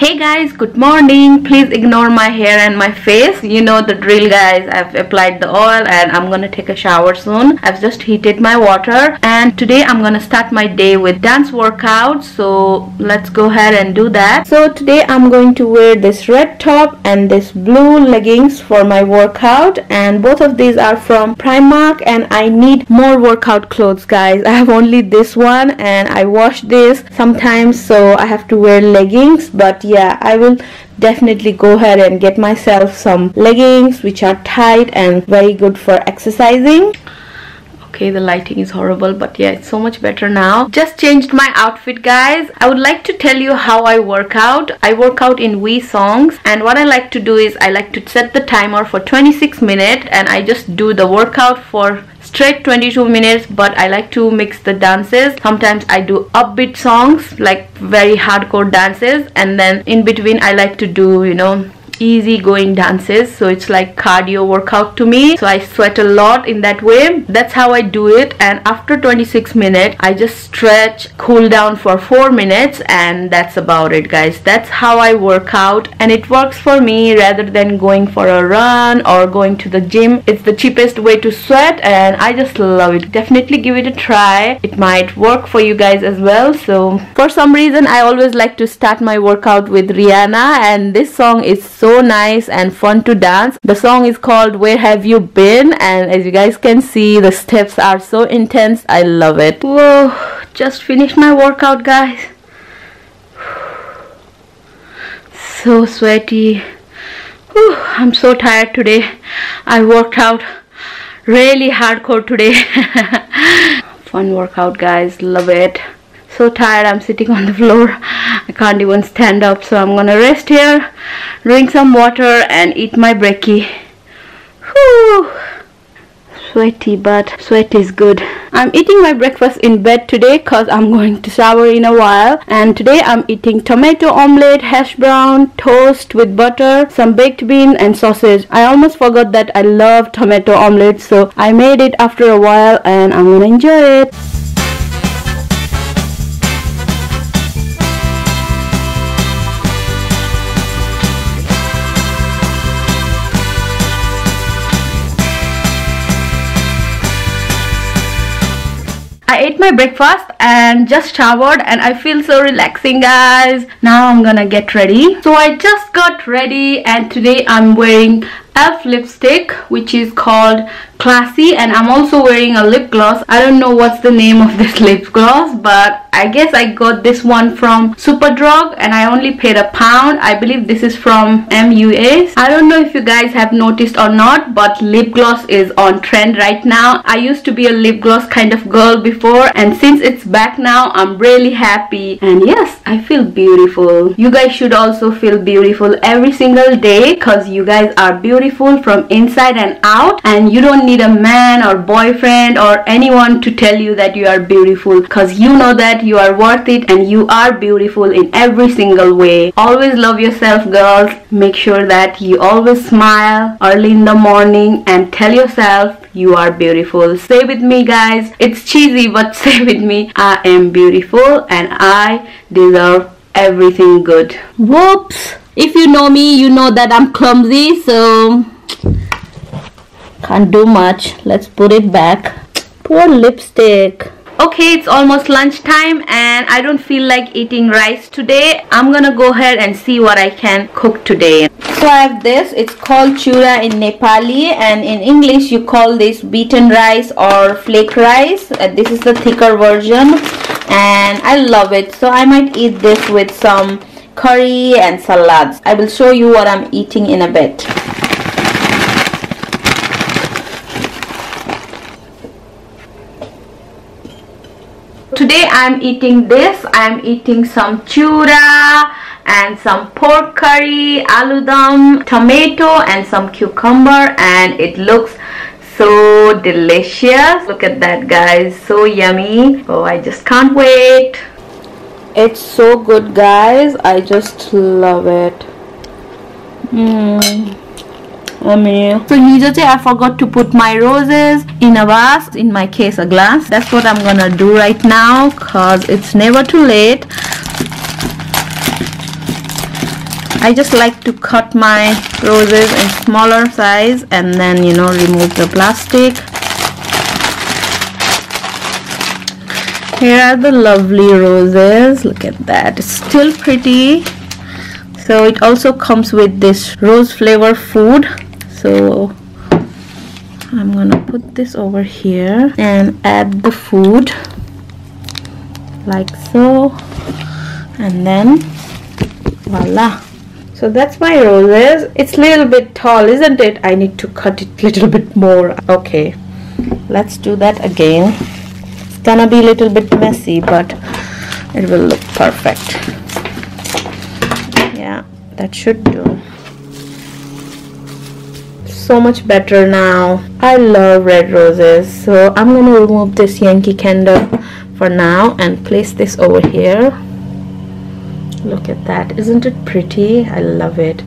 Hey guys, good morning. Please ignore my hair and my face. You know the drill, guys. I've applied the oil and I'm gonna take a shower soon. I've just heated my water and today I'm gonna start my day with dance workout. So let's go ahead and do that. So today I'm going to wear this red top and this blue leggings for my workout, and both of these are from Primark, and I need more workout clothes, guys. I have only this one and I wash this sometimes, so I have to wear leggings. But yeah, I will definitely go ahead and get myself some leggings which are tight and very good for exercising. Okay, the lighting is horrible, but yeah, it's so much better now. Just changed my outfit, guys. I would like to tell you how I work out. I work out in Wii songs, and what I like to do is I like to set the timer for 26 minutes and I just do the workout for straight 22 minutes, but I like to mix the dances. Sometimes I do upbeat songs, like very hardcore dances, and then in between I like to do, you know, easy going dances. So it's like cardio workout to me, so I sweat a lot in that way. That's how I do it. And after 26 minutes I just stretch, cool down for 4 minutes, and that's about it, guys. That's how I work out, and it works for me rather than going for a run or going to the gym. It's the cheapest way to sweat and I just love it. Definitely give it a try. It might work for you guys as well. So for some reason I always like to start my workout with Rihanna, and this song is so nice and fun to dance. The song is called Where Have You Been, and as you guys can see, the steps are so intense. I love it. Whoa, just finished my workout, guys. So sweaty. Whew, I'm so tired today. I worked out really hardcore today. Fun workout, guys. Love it. So tired, I'm sitting on the floor. I can't even stand up, so I'm gonna rest here, drink some water and eat my brekkie. Whew. Sweaty, but sweat is good. I'm eating my breakfast in bed today because I'm going to shower in a while, and today I'm eating tomato omelette, hash brown, toast with butter, some baked beans and sausage. I almost forgot that I love tomato omelette, so I made it after a while and I'm gonna enjoy it. I ate my breakfast and just showered and I feel so relaxing, guys. Now I'm gonna get ready. So I just got ready and today I'm wearing e.l.f. lipstick, which is called Classy, and I'm also wearing a lip gloss. I don't know what's the name of this lip gloss, but I guess I got this one from Superdrug and I only paid £1. I believe this is from MUA. I don't know if you guys have noticed or not, but lip gloss is on trend right now. I used to be a lip gloss kind of girl before, and since it's back now, I'm really happy. And yes, I feel beautiful. You guys should also feel beautiful every single day, because you guys are beautiful from inside and out, and you don't need a man or boyfriend or anyone to tell you that you are beautiful, because you know that you are worth it and you are beautiful in every single way. Always love yourself, girls. Make sure that you always smile early in the morning and tell yourself you are beautiful. Say with me, guys. It's cheesy, but say with me. I am beautiful and I deserve everything good. Whoops. If you know me, you know that I'm clumsy, so can't do much. Let's put it back. Poor lipstick. Okay, it's almost lunchtime and I don't feel like eating rice today. I'm gonna go ahead and see what I can cook today. So I have this. It's called Chiura in Nepali, and in English you call this beaten rice or flake rice. This is the thicker version and I love it. So I might eat this with some curry and salads. I will show you what I'm eating in a bit. Today I'm eating this. I'm eating some chiura and some pork curry, aloo dum, tomato and some cucumber, and it looks so delicious. Look at that, guys. So yummy. Oh, I just can't wait. It's so good, guys. I just love it. So usually I forgot to put my roses in a vase, in my case a glass. That's what I'm gonna do right now, cause it's never too late. I just like to cut my roses in smaller size and then, you know, remove the plastic. Here are the lovely roses. Look at that. It's still pretty. So it also comes with this rose flavor food. So I'm gonna put this over here and add the food like so, and then voila. So that's my roses. It's a little bit tall, isn't it? I need to cut it a little bit more. Okay, let's do that again. It's gonna be a little bit messy, but it will look perfect. Yeah, that should do. So much better now. I love red roses. So I'm gonna remove this Yankee candle for now and place this over here. Look at that. Isn't it pretty? I love it.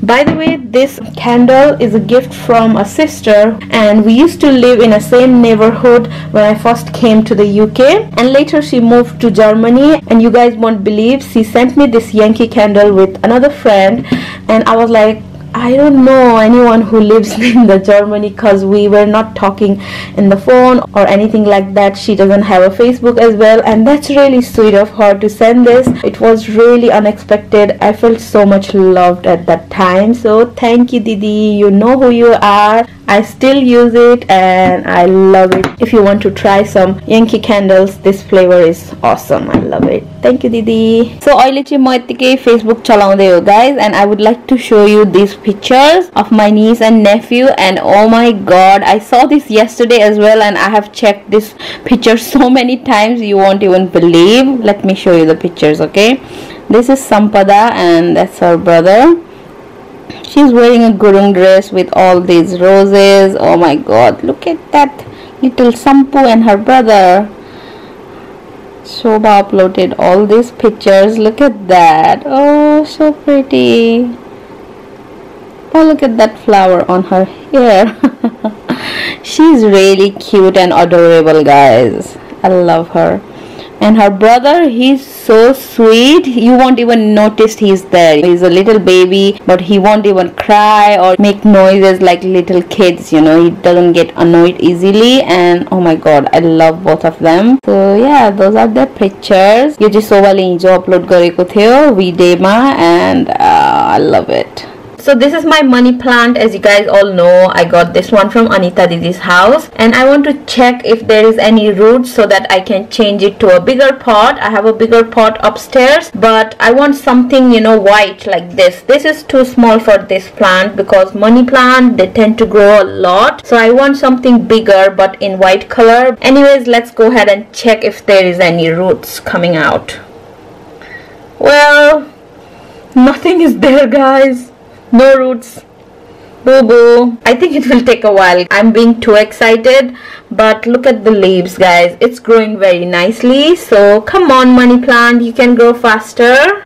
By the way, this candle is a gift from a sister, and we used to live in the same neighborhood when I first came to the UK, and later she moved to Germany, and you guys won't believe, she sent me this Yankee candle with another friend, and I was like, I don't know anyone who lives in the Germany, because we were not talking in the phone or anything like that. She doesn't have a Facebook as well, and that's really sweet of her to send this. It was really unexpected. I felt so much loved at that time. So thank you, Didi. You know who you are. I still use it and I love it. If you want to try some Yankee candles, this flavor is awesome. I love it. Thank you, Didi. So अहिले चाहिँ म यतिकै Facebook चलाउँदै हो guys, and I would like to show you these pictures of my niece and nephew, and oh my god, I saw this yesterday as well, and I have checked this picture so many times you won't even believe. Let me show you the pictures, okay? This is Sampada and that's her brother. She's wearing a gurung dress with all these roses. Oh my god, look at that little Sampu and her brother. Shobha uploaded all these pictures. Look at that. Oh, so pretty. Oh, look at that flower on her hair. She's really cute and adorable, guys. I love her. And her brother, he's so sweet. You won't even notice he's there. He's a little baby, but he won't even cry or make noises like little kids, you know. He doesn't get annoyed easily. And oh my god, I love both of them. So yeah, those are the pictures. Yo चाहिँ शोभाले हिजो upload गरेको थियो भिडियोमा, and I love it. So this is my money plant. As you guys all know, I got this one from Anita Didi's house, and I want to check if there is any roots so that I can change it to a bigger pot. I have a bigger pot upstairs, but I want something, you know, white like this. This is too small for this plant because money plant, they tend to grow a lot. So I want something bigger but in white color. Anyways, let's go ahead and check if there is any roots coming out. Well, nothing is there, guys. No roots. Boo boo. I think it will take a while. I'm being too excited, but look at the leaves, guys. It's growing very nicely. So come on, money plant, you can grow faster.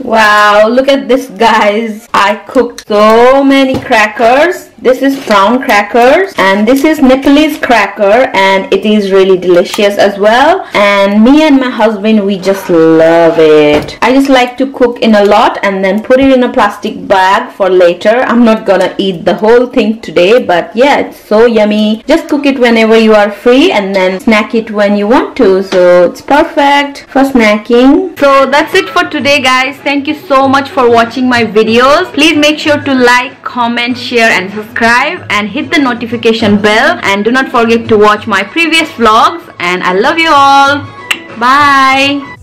Wow, look at this, guys. I cooked so many crackers. This is prawn crackers, and this is Nepalese cracker, and it is really delicious as well. And me and my husband, we just love it. I just like to cook in a lot and then put it in a plastic bag for later. I'm not gonna eat the whole thing today, but yeah, it's so yummy. Just cook it whenever you are free and then snack it when you want to. So it's perfect for snacking. So that's it for today, guys. Thank you so much for watching my videos. Please make sure to like, comment, share and subscribe, and hit the notification bell, and do not forget to watch my previous vlogs. And I love you all. Bye.